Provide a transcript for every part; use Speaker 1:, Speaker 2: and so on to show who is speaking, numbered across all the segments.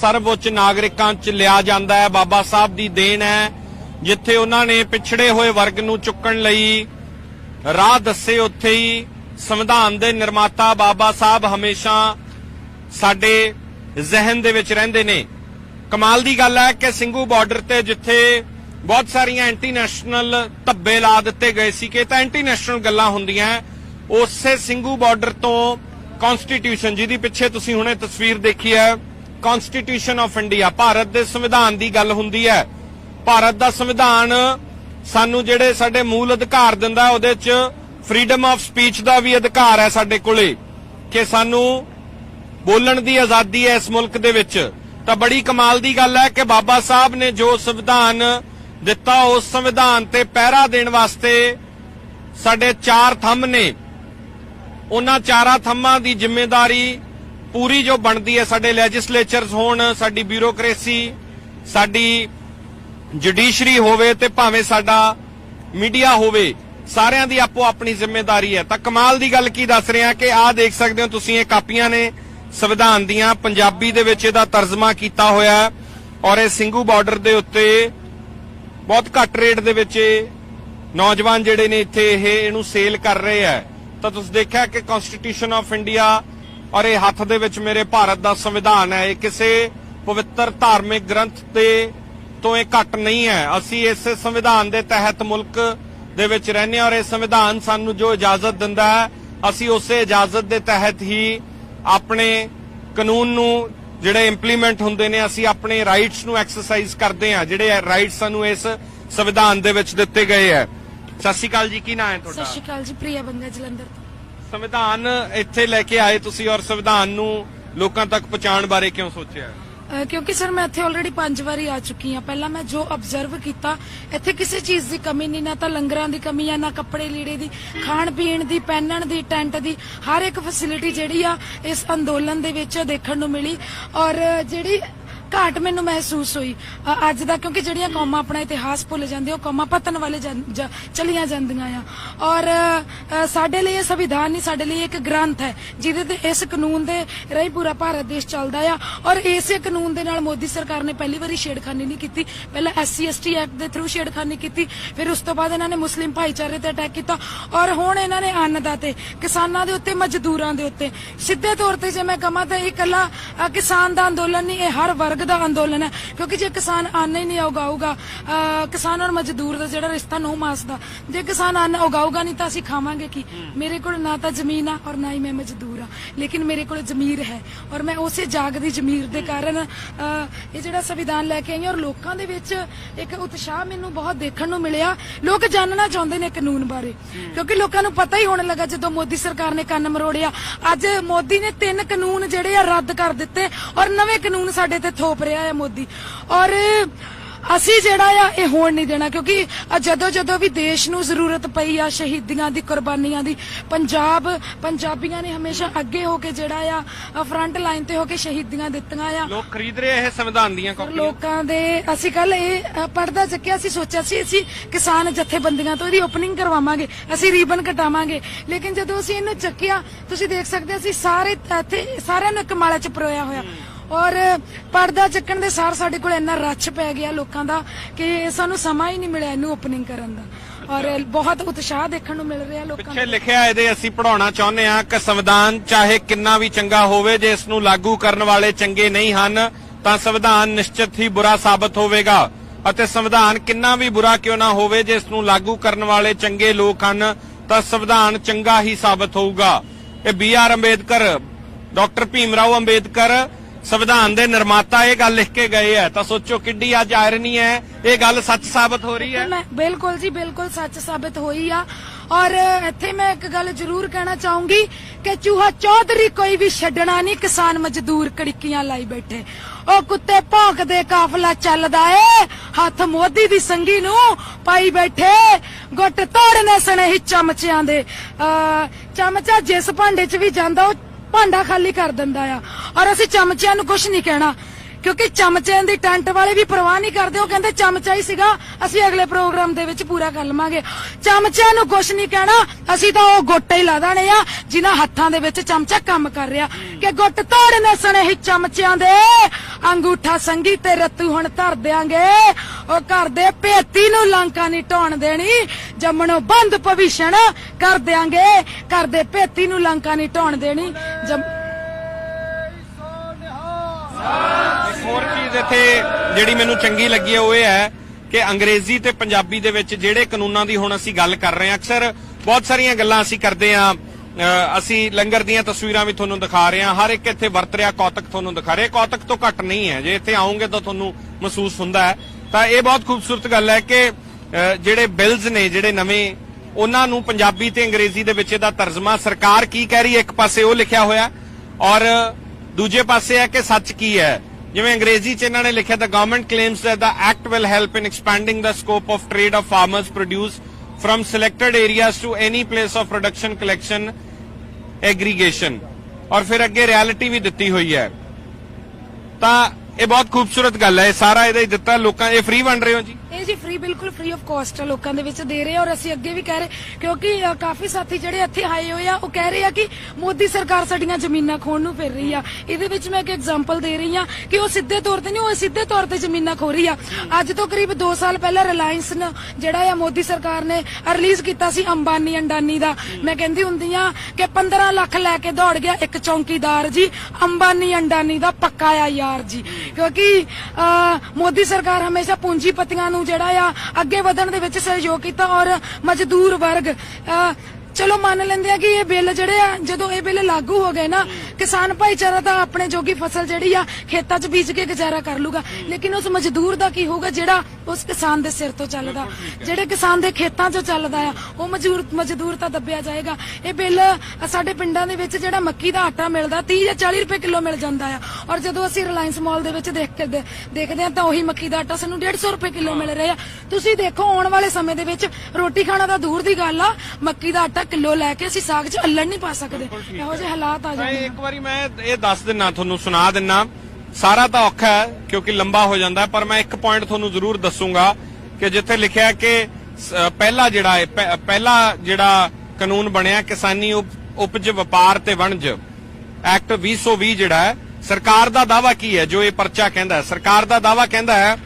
Speaker 1: सर्वउच्च नागरिकां च लिया जाता है। बाबा साहब की देन है, जिथे उन्होंने पिछड़े हुए वर्ग नूं चुकण लई राह दसे, उत्थे ही संविधान दे निर्माता बाबा साहब हमेशा साडे जहन दे विच रहिंदे ने। कमाल दी गल है कि ਸਿੰਘੂ बार्डर ते जिथे बहुत सारिया एंटी नैशनल धब्बे ला दिते गए सी कि तां एंटी नैशनल गल्लां हुंदियां, उसे ਸਿੰਘੂ बार्डर तो कॉन्स्टिट्यूशन जिहदी पिछे तुसीं हुणे तस्वीर देखी है, कॉन्स्टिट्यूशन ऑफ इंडिया, भारत दे संविधान दी गल हुंदी है। भारत दा संविधान सानू जिहड़े साडे मूल अधिकार दिंदा, उहदे च फ्रीडम ऑफ स्पीच का भी अधिकार है साडे कोले कि सानू बोलण दी आजादी है इस मुल्क दे विच। तां बड़ी कमाल दी गल है कि बाबा साहब ने जो संविधान दिता, उस संविधान ते पहरा देण वास्ते साडे 4 थंब ने, उन्हां 4 थंबां दी जिम्मेदारी पूरी जो बनदी है साडे लैजिसलेचरस होण, साडी ब्यूरोक्रेसी, साडी जुडिशरी होवे ते भावें साडा मीडिया होवे, सारियां दी आपो अपनी जिम्मेदारी है। तां कमाल दी गल की दस रहा कि आ देख सकते हो तुसीं, ये कापियां ने संविधान दियां, पंजाबी दे विच इहदा तर्जमा कीता होया और ये ਸਿੰਘੂ बार्डर दे उत्ते बहुत घट रेट दे विच नौजवान जिहड़े ने इत्थे इहनूं सेल कर रहे हैं। तां तुसीं देखिया कि कॉन्स्टिट्यूशन ऑफ इंडिया और ये हत्थ दे विच मेरे भारत दा संविधान है, किसी पवित्र धार्मिक ग्रंथ दे तो ये घट नहीं है। असीं इस संविधान दे तहत मुल्क दे विच रहने और ये संविधान सानू जो इजाजत दिंदा है, असीं उसे इजाजत दे तहत ही अपने कानून नू जिहड़े इंप्लीमेंट हुंदे ने, असीं अपने राइट्स नू एक्सरसाइज करदे हां, जिहड़े राइट्स सानू इस संविधान दे विच दित्ते गए है। सत श्री अकाल जी, की नाम है तुहाडा?
Speaker 2: सत श्री अकाल जी, प्रिया बंगा जलंधर तो।
Speaker 1: संविधान इत्थे लेके आए तुसीं और संविधान नू लोकां तक पहुंचाउण बारे क्यों सोचिया?
Speaker 2: क्योंकि सर मैं इत्थे ऑलरेडी 5 वारी आ चुकी हाँ। पहला मैं जो ऑब्जर्व किया, इत्थे किसी चीज की कमी नहीं, ना तो लंगरां दी कमी है, ना कपड़े लीड़े दी, खाण पीण दी, पहनण दी, टेंट दी, हर एक फैसिलिटी जिहड़ी आ इस अंदोलन दे विच देखण नूं मिली। और जिहड़ी घाट मैनू महसूस हुई अज दा, क्योंकि जिहड़ियां कौमां अपना इतिहास भुल जांदियां, कौमां पतन वाले चलियां जांदियां आ। और साडे लई संविधान नहीं, साडे लई एक ग्रंथ है जिहदे ते इस कानून दे रही पूरा भारत देश चलदा आ। और इसे कानून दे नाल मोदी सरकार ने पहली बारी छेड़खानी नहीं की, पहला SC/ST एक्ट दे थ्रू छेड़खानी की, फिर उस तो बाद इन्हां ने मुस्लिम भाईचारे ते अटैक किया, और हुण इन्हां ने अन्नदाते किसानां दे उत्ते, मजदूरां दे उत्ते सीधे तौर ते जे मैं कहां तां इह कल्ला किसान दा अंदोलन नहीं, इह हर वर्ग दा अंदोलन है। क्योंकि जे किसान अन्न ही नहीं उगाऊगा, किसान और मजदूर दा जिहड़ा रिश्ता नौ मास दा, जे किसान अन्न उगाऊगा नहीं तां असीं खावांगे की? मेरे कोल ना तां जमीन आ और ना ही मैं मजदूर आ, लेकिन मेरे कोल जमीर है और मैं उसे जागदी जमीर दे कारण ये जिहड़ा संविधान लैके आई और लोकां दे विच एक उत्साह मैनूं बहुत देखण नूं मिलिया। लोक जानना चाहुंदे ने कानून बारे, क्योंकि लोकां नूं पता ही होण लगा जदों मोदी सरकार ने कंन मरोड़िया। अज मोदी ने 3 कानून जिहड़े आ रद्द कर दित्ते और नवे कानून साडे ते थोप रहा है मोदी। और असी जिहड़ा आ ये होण नहीं देना, क्योंकि जदों जदों भी देश नूं जरूरत पई आ शहीदियां दी, कुर्बानियां दी, पंजाबियां ने हमेशा अगे होके जिहड़ा आ फ्रंट लाइन ते होके शहीदियां दित्तियां आ।
Speaker 1: लोग खरीद रहे हैं संविधान दीयां कॉपीआं।
Speaker 2: लोकां दे असी कल ये पढ़दा चुक्या, असी सोचा सी असी किसान जथेबंदियां तो इहदी ओपनिंग करवावांगे, असी रीबन कटावांगे, लेकिन जदों असी इहनूं चुक्या तुसीं देख सकदे असी सारे इत्थे सारिआं नूं इक माले च परोया होया। और पर्दा चक्कण दे सार साडे कोल इन्ना रच पै गया लोकां दा कि सानू समा ही नहीं मिलिया इनू ओपनिंग करन दा। और बहुत उत्साह देखण नूं मिल रिहा लोकां दा।
Speaker 1: पिछे लिखिआ इहदे ਅਸੀਂ ਪੜਾਉਣਾ ਚਾਹੁੰਦੇ ਹਾਂ ਕਿ ਸੰਵਿਧਾਨ ਚਾਹੇ ਕਿੰਨਾ ਵੀ ਚੰਗਾ ਹੋਵੇ, ਜੇ ਇਸ ਨੂੰ ਲਾਗੂ ਕਰਨ ਵਾਲੇ ਚੰਗੇ ਨਹੀਂ ਹਨ ਤਾਂ ਸੰਵਿਧਾਨ ਨਿਸ਼ਚਿਤ ਹੀ ਬੁਰਾ ਸਾਬਤ ਹੋਵੇਗਾ, ਅਤੇ ਸੰਵਿਧਾਨ ਕਿੰਨਾ ਵੀ ਬੁਰਾ ਕਿਉਂ ਨਾ ਹੋਵੇ, ਜੇ ਇਸ ਨੂੰ ਲਾਗੂ ਕਰਨ ਵਾਲੇ ਚੰਗੇ ਲੋਕ ਹਨ ਤਾਂ ਸੰਵਿਧਾਨ ਚੰਗਾ ਹੀ ਸਾਬਤ ਹੋਊਗਾ। ਇਹ BR ਅੰਬੇਦਕਰ, ਡਾਕਟਰ ਭੀਮ ਰਾਓ ਅੰਬੇਦਕਰ संविधान दे निर्माता ये गल लिख के गए है, तो सोचो किड्डी अज आयरनी है, ये गल सच साबित हो रही है।
Speaker 2: बिल्कुल जी, बिल्कुल सच साबित हुई आ। और इत्थे मैं एक गल जरूर कहना चाहूंगी कि चूहा चौधरी कोई भी छड्डना नहीं, किसान मजदूर कड़िकियां लाई बैठे, ओ कुत्ते भौंकदे काफला चलदा ए, हथ मोदी दी संगी नू पाई बैठे, गुट तोड़ने सने ही चमचियां दे। चमचा जिस भांडे च भी जांदा भांडा खाली कर दिंदा आ। और असीं चमचियां नूं कुछ नहीं कहना ਕਿਉਂਕਿ ਚਮਚਿਆਂ ਦੀ ਟੈਂਟ ਵਾਲੇ ਵੀ ਪਰਵਾਹ ਨਹੀਂ ਕਰਦੇ। ਉਹ ਕਹਿੰਦੇ ਚਮਚਾ ਹੀ ਸੀਗਾ, ਅਸੀਂ ਅਗਲੇ ਪ੍ਰੋਗਰਾਮ ਦੇ ਵਿੱਚ ਪੂਰਾ ਕਰ ਲਵਾਂਗੇ। ਚਮਚਿਆਂ ਨੂੰ ਕੁਛ ਨਹੀਂ ਕਹਿਣਾ, ਅਸੀਂ ਤਾਂ ਉਹ ਗੋਟੇ ਹੀ ਲਾ ਦੇਣੇ ਆ ਜਿਨ੍ਹਾਂ ਹੱਥਾਂ ਦੇ ਵਿੱਚ ਚਮਚਾ ਕੰਮ ਕਰ ਰਿਹਾ ਕਿ ਗੁੱਟ ਤੋੜਨੇ ਸਣੇ ਹੀ ਚਮਚਿਆਂ ਦੇ, ਅੰਗੂਠਾ ਸੰਗੀ ਤੇ ਰੱਤੂ ਹੁਣ ਧਰ ਦਿਆਂਗੇ। ਉਹ ਘਰ ਦੇ ਭੇਤੀ ਨੂੰ ਲੰਕਾ ਨਹੀਂ ਢਾਉਣ ਦੇਣੀ, ਜੰਮਣੋਂ ਬੰਦ ਭਵਿਸ਼ਣ ਕਰ ਦਿਆਂਗੇ। ਘਰ ਦੇ ਭੇਤੀ ਨੂੰ ਲੰਕਾ ਨਹੀਂ ਢਾਉਣ ਦੇਣੀ।
Speaker 1: ਇੱਕ ਹੋਰ ਚੀਜ਼ ਇੱਥੇ ਜਿਹੜੀ ਮੈਨੂੰ ਚੰਗੀ ਲੱਗੀ ਹੈ ਉਹ ਇਹ ਹੈ ਕਿ ਅੰਗਰੇਜ਼ੀ ਤੇ ਪੰਜਾਬੀ ਦੇ ਵਿੱਚ ਜਿਹੜੇ ਕਾਨੂੰਨਾਂ ਦੀ ਹੁਣ ਅਸੀਂ ਗੱਲ ਕਰ ਰਹੇ ਹਾਂ, ਅਕਸਰ ਬਹੁਤ ਸਾਰੀਆਂ ਗੱਲਾਂ ਅਸੀਂ ਕਰਦੇ ਹਾਂ। ਅਸੀਂ ਲੰਗਰ ਦੀਆਂ ਤਸਵੀਰਾਂ ਵੀ ਤੁਹਾਨੂੰ ਦਿਖਾ ਰਹੇ ਹਾਂ, ਹਰ ਇੱਕ ਇੱਥੇ ਵਰਤ ਰਿਹਾ ਕੌਤਕ ਤੁਹਾਨੂੰ ਦਿਖਾ ਰਿਹਾ। ਕੌਤਕ ਤੋਂ ਘੱਟ ਨਹੀਂ ਹੈ, ਜੇ ਇੱਥੇ ਆਓਗੇ ਤਾਂ ਤੁਹਾਨੂੰ ਮਹਿਸੂਸ ਹੁੰਦਾ ਹੈ। ਤਾਂ ਇਹ ਬਹੁਤ ਖੂਬਸੂਰਤ ਗੱਲ ਹੈ ਕਿ ਜਿਹੜੇ ਬਿਲਜ਼ ਨੇ ਜਿਹੜੇ ਨਵੇਂ, ਉਹਨਾਂ ਨੂੰ ਪੰਜਾਬੀ ਤੇ ਅੰਗਰੇਜ਼ੀ ਦੇ ਵਿੱਚ ਇਹਦਾ ਤਰਜਮਾ ਸਰਕਾਰ ਕੀ ਕਹਿ ਰਹੀ ਹੈ, ਇੱਕ ਪਾਸੇ ਉਹ ਲਿਖਿਆ ਹੋਇਆ ਔਰ ਦੂਜੇ ਪਾਸੇ ਹੈ ਕਿ ਸੱਚ ਕੀ ਹੈ। ਜਿਵੇਂ ਅੰਗਰੇਜ਼ੀ ਚ ਇਹਨਾਂ ਨੇ ਲਿਖਿਆ the government claims that the act will help in expanding the scope of trade of farmers produce from selected areas to any place of production collection aggregation। और फिर अगे रियलिटी भी दिती हुई है। तो ये बहुत खूबसूरत गल है, सारा ਇਹਦਾ ਹੀ ਦਿੱਤਾ ਲੋਕਾਂ। ਇਹ ਫ੍ਰੀ ਬਣ ਰਹੇ ਹੋ ਜੀ?
Speaker 2: ਇਹ ਜੀ ਫ੍ਰੀ, ਬਿਲਕੁਲ ਫ੍ਰੀ ਆਫ ਕਾਸਟ ਲੋਕਾਂ ਦੇ ਵਿੱਚ ਦੇ ਰਹੇ ਔਰ ਅਸੀਂ ਅੱਗੇ ਵੀ ਕਹਿ ਰਹੇ, ਕਿਉਂਕਿ ਕਾਫੀ ਸਾਥੀ ਜਿਹੜੇ ਇੱਥੇ ਆਏ ਹੋਏ ਆ ਉਹ ਕਹਿ ਰਹੇ ਆ ਕਿ ਮੋਦੀ ਸਰਕਾਰ ਸਾਡੀਆਂ ਜ਼ਮੀਨਾਂ ਖੋਣ ਨੂੰ ਫਿਰ ਰਹੀ ਆ। ਇਹਦੇ ਵਿੱਚ ਮੈਂ ਇੱਕ ਐਗਜ਼ਾਮਪਲ ਦੇ ਰਹੀ ਆ ਕਿ ਉਹ ਸਿੱਧੇ ਤੌਰ ਤੇ ਨਹੀਂ, ਉਹ ਸਿੱਧੇ ਤੌਰ ਤੇ ਜ਼ਮੀਨਾਂ ਖੋ ਰਹੀ ਆ। ਅੱਜ ਤੋਂ ਕਰੀਬ 2 ਸਾਲ ਪਹਿਲਾਂ ਰਿਲਾਇੰਸ ਨੇ ਜਿਹੜਾ ਆ ਮੋਦੀ ਸਰਕਾਰ ਨੇ ਰਿਲੀਜ਼ ਕੀਤਾ ਸੀ ਅੰਬਾਨੀ ਅੰਡਾਨੀ ਦਾ। ਮੈਂ ਕਹਿੰਦੀ ਹੁੰਦੀ ਆ ਕਿ 15 ਲੱਖ ਲੈ ਕੇ ਦੌੜ ਗਿਆ ਇੱਕ ਚੌਂਕੀਦਾਰ ਜੀ, ਅੰਬਾਨੀ ਅੰਡਾਨੀ ਦਾ ਪੱਕਾ ਆ ਯਾਰ ਜੀ। ਕਿਉਂਕਿ ਮੋਦੀ ਸਰਕਾਰ ਹਮੇਸ਼ਾ ਪੂੰਜੀਪਤੀਆਂ ਨੂੰ ਜਿਹੜਾ ਆ ਅੱਗੇ ਵਧਣ ਦੇ ਵਿੱਚ ਸਹਿਯੋਗ ਕੀਤਾ ਔਰ ਮਜ਼ਦੂਰ ਵਰਗ ਚਲੋ ਮੰਨ ਲੈਂਦੇ ਆ ਕਿ ਇਹ ਬਿੱਲ ਜਿਹੜੇ ਆ ਜਦੋਂ ਇਹ ਬਿੱਲ ਲਾਗੂ ਹੋ ਗਏ ਨਾ, ਕਿਸਾਨ ਭਾਈਚਾਰਾ ਤਾਂ ਆਪਣੇ ਜੋਗੀ ਫਸਲ ਜਿਹੜੀ ਆ ਖੇਤਾਂ 'ਚ ਬੀਜ ਕੇ ਗੁਜ਼ਾਰਾ ਕਰ ਲੂਗਾ, ਲੇਕਿਨ ਉਸ ਮਜ਼ਦੂਰ ਦਾ ਕੀ ਹੋਊਗਾ ਜਿਹੜਾ ਉਸ ਕਿਸਾਨ ਦੇ ਸਿਰ ਤੋਂ ਚੱਲਦਾ, ਜਿਹੜੇ ਕਿਸਾਨ ਦੇ ਖੇਤਾਂ 'ਚੋਂ ਚੱਲਦਾ ਆ, ਉਹ ਮਜ਼ਦੂਰ ਤਾਂ ਦੱਬਿਆ ਜਾਏਗਾ। ਇਹ ਬਿੱਲ ਸਾਡੇ ਪਿੰਡਾਂ ਦੇ ਵਿੱਚ ਜਿਹੜਾ ਮੱਕੀ ਦਾ ਆਟਾ ਮਿਲਦਾ 30 ਜਾਂ 40 ਰੁਪਏ ਕਿਲੋ ਮਿਲ ਜਾਂਦਾ ਆ, ਔਰ ਜਦੋਂ ਅਸੀਂ ਰਿਲਾਇੰਸ ਮਾਲ ਦੇ ਵਿੱਚ ਦੇਖਦੇ ਆ ਤਾਂ ਉਹੀ ਮੱਕੀ ਦਾ ਆਟਾ ਸਾਨੂੰ 150 ਰੁਪਏ ਕਿਲੋ ਮਿਲ ਰਿਹਾ। ਤੁਸੀਂ ਦੇਖੋ ਆਉਣ ਵਾਲੇ ਸਮੇਂ ਦੇ ਵਿੱਚ ਰੋਟੀ ਖਾਣਾ ਤਾਂ ਦੂਰ ਦੀ ਗੱਲ ਆ, ਮੱਕੀ ਦਾ ਆਟਾ ਕਿਲੋ ਲੈ ਕੇ ਅਸੀਂ ਸਾਗ 'ਚ ਅੱਲਣ ਨਹੀਂ ਪਾ ਸਕਦੇ। ਇਹੋ ਜਿਹੇ ਹਾਲਾਤ ਆ ਜਾਂਦੇ।
Speaker 1: ਇੱਕ ਵਾਰੀ ਮੈਂ ਇਹ ਦੱਸ ਦਿੰਨਾ, ਤੁਹਾਨੂੰ ਸੁਣਾ ਦਿੰਨਾ। ਸਾਰਾ ਤਾਂ ਔਖਾ ਹੈ ਕਿਉਂਕਿ ਲੰਬਾ ਹੋ ਜਾਂਦਾ, ਪਰ ਮੈਂ ਇੱਕ ਪੁਆਇੰਟ ਤੁਹਾਨੂੰ ਜ਼ਰੂਰ ਦੱਸੂਗਾ ਕਿ ਜਿੱਥੇ ਲਿਖਿਆ ਕਿ ਪਹਿਲਾ ਜਿਹੜਾ ਕਾਨੂੰਨ ਬਣਿਆ ਕਿਸਾਨੀ ਉਪਜ ਵਪਾਰ ਤੇ ਵਣਜ ਐਕਟ 2020 ਜਿਹੜਾ ਹੈ, ਸਰਕਾਰ ਦਾ ਦਾਅਵਾ ਕੀ ਹੈ ਜੋ ਇਹ ਪਰਚਾ ਕਹਿੰਦਾ ਹੈ? ਸਰਕਾਰ ਦਾ ਦਾਅਵਾ ਕਹਿੰਦਾ ਹੈ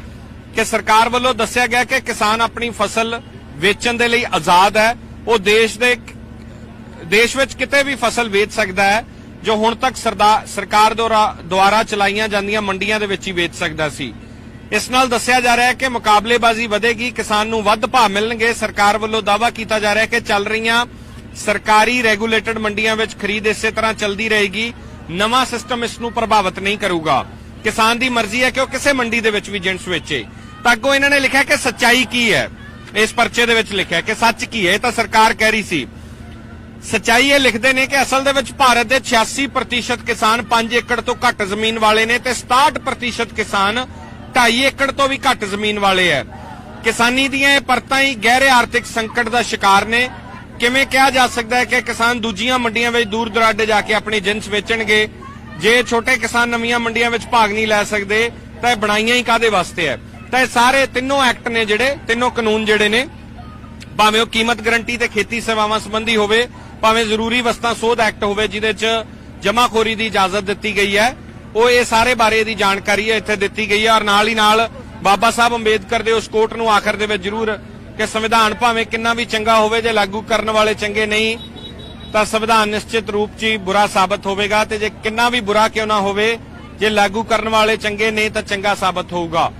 Speaker 1: ਕਿ ਸਰਕਾਰ ਵੱਲੋਂ ਦੱਸਿਆ ਗਿਆ ਕਿ ਕਿਸਾਨ ਆਪਣੀ ਫਸਲ ਵੇਚਣ ਦੇ ਲਈ ਆਜ਼ਾਦ ਹੈ। ਉਹ ਦੇਸ਼ ਵਿੱਚ ਕਿਤੇ ਵੀ ਫਸਲ ਵੇਚ ਸਕਦਾ ਹੈ, ਜੋ ਹੁਣ ਤੱਕ ਸਰਕਾਰ ਦੁਆਰਾ ਚਲਾਈਆਂ ਜਾਂਦੀਆਂ ਮੰਡੀਆਂ ਦੇ ਵਿੱਚ ਹੀ ਵੇਚ ਸਕਦਾ ਸੀ। ਇਸ ਨਾਲ ਦੱਸਿਆ ਜਾ ਰਿਹਾ ਹੈ ਕਿ ਮੁਕਾਬਲੇਬਾਜ਼ੀ ਵਧੇਗੀ, ਕਿਸਾਨ ਨੂੰ ਵੱਧ ਭਾਅ ਮਿਲਣਗੇ। ਸਰਕਾਰ ਵੱਲੋਂ ਦਾਅਵਾ ਕੀਤਾ ਜਾ ਰਿਹਾ ਹੈ ਕਿ ਚੱਲ ਰਹੀਆਂ ਸਰਕਾਰੀ ਰੈਗੂਲੇਟਡ ਮੰਡੀਆਂ ਵਿੱਚ ਖਰੀਦ ਇਸੇ ਤਰ੍ਹਾਂ ਚੱਲਦੀ ਰਹੇਗੀ। ਨਵਾਂ ਸਿਸਟਮ ਇਸ ਨੂੰ ਪ੍ਰਭਾਵਿਤ ਨਹੀਂ ਕਰੂਗਾ। ਕਿਸਾਨ ਦੀ ਮਰਜ਼ੀ ਹੈ ਕਿ ਉਹ ਕਿਸੇ ਮੰਡੀ ਦੇ ਵਿੱਚ ਵੀ ਜਿੰਸ ਵੇਚੇ। ਤਾਂ ਅੱਗੋਂ ਇਹਨਾਂ ਨੇ ਲਿਖਿਆ ਕਿ ਸੱਚਾਈ ਕੀ ਹੈ, ਇਸ ਪਰਚੇ ਦੇ ਵਿੱਚ ਲਿਖਿਆ ਕਿ ਸੱਚ ਕੀ ਹੈ। ਇਹ ਤਾਂ ਸਰਕਾਰ ਕਹਿ ਰਹੀ ਸੀ। ਸੱਚਾਈ ਇਹ ਲਿਖਦੇ ਨੇ ਕਿ ਅਸਲ ਦੇ ਵਿੱਚ ਭਾਰਤ ਦੇ 86% ਕਿਸਾਨ 5 ਏਕੜ ਤੋਂ ਘੱਟ ਜ਼ਮੀਨ ਵਾਲੇ ਨੇ ਤੇ 67% ਕਿਸਾਨ 2.5 ਏਕੜ ਤੋਂ ਵੀ ਘੱਟ ਜ਼ਮੀਨ ਵਾਲੇ ਹੈ। ਕਿਸਾਨੀ ਦੀਆਂ ਇਹ ਪਰਤਾਂ ਹੀ ਗਹਿਰੇ ਆਰਥਿਕ ਸੰਕਟ ਦਾ ਸ਼ਿਕਾਰ ਨੇ। ਕਿਵੇਂ ਕਿਹਾ ਜਾ ਸਕਦਾ ਹੈ ਕਿ ਕਿਸਾਨ ਦੂਜੀਆਂ ਮੰਡੀਆਂ ਵਿੱਚ ਦੂਰ ਦੁਰਾਡੇ ਜਾ ਕੇ ਆਪਣੀ ਜਿੰਸ ਵੇਚਣਗੇ? ਜੇ ਛੋਟੇ ਕਿਸਾਨ ਨਵੀਆਂ ਮੰਡੀਆਂ ਵਿੱਚ ਭਾਗ ਨਹੀਂ ਲੈ ਸਕਦੇ ਤਾਂ ਇਹ ਬਣਾਈਆਂ ਹੀ ਕਾਹਦੇ ਵਾਸਤੇ ਹੈ? ਤਾਂ ਇਹ ਸਾਰੇ ਤਿੰਨੋਂ ਐਕਟ ਨੇ ਜਿਹੜੇ, ਤਿੰਨੋਂ ਕਾਨੂੰਨ ਜਿਹੜੇ ਨੇ, ਭਾਵੇਂ ਉਹ ਕੀਮਤ ਗਰੰਟੀ ਤੇ ਖੇਤੀ ਸੇਵਾਵਾਂ ਸੰਬੰਧੀ ਹੋਵੇ, ਭਾਵੇਂ ਜ਼ਰੂਰੀ ਵਸਤਾਂ ਸੋਧ ਐਕਟ ਹੋਵੇ ਜਿਹਦੇ 'ਚ ਜਮਾਖੋਰੀ ਦੀ ਇਜਾਜ਼ਤ ਦਿੱਤੀ ਗਈ ਹੈ, ਉਹ ਇਹ ਸਾਰੇ ਬਾਰੇ ਦੀ ਜਾਣਕਾਰੀ ਹੈ ਇੱਥੇ ਦਿੱਤੀ ਗਈ ਹੈ। ਔਰ ਨਾਲ ਹੀ ਨਾਲ ਬਾਬਾ ਸਾਹਿਬ ਅੰਬੇਦਕਰ ਦੇ ਉਸ ਕੋਟ ਨੂੰ ਆਖਰ ਦੇ ਵਿੱਚ ਜ਼ਰੂਰ ਕਿ ਸੰਵਿਧਾਨ ਭਾਵੇਂ ਕਿੰਨਾ ਵੀ ਚੰਗਾ ਹੋਵੇ, ਜੇ ਲਾਗੂ ਕਰਨ ਵਾਲੇ ਚੰਗੇ ਨਹੀਂ ਤਾਂ ਸੰਵਿਧਾਨ ਨਿਸ਼ਚਿਤ ਰੂਪ 'ਚ ਹੀ ਬੁਰਾ ਸਾਬਤ ਹੋਵੇਗਾ, ਤੇ ਜੇ ਕਿੰਨਾ ਵੀ ਬੁਰਾ ਕਿਉਂ ਨਾ ਹੋਵੇ, ਜੇ ਲਾਗੂ ਕਰਨ ਵਾਲੇ ਚੰਗੇ ਨਹੀਂ ਤਾਂ ਚੰਗਾ ਸਾਬਤ ਹੋਊਗਾ।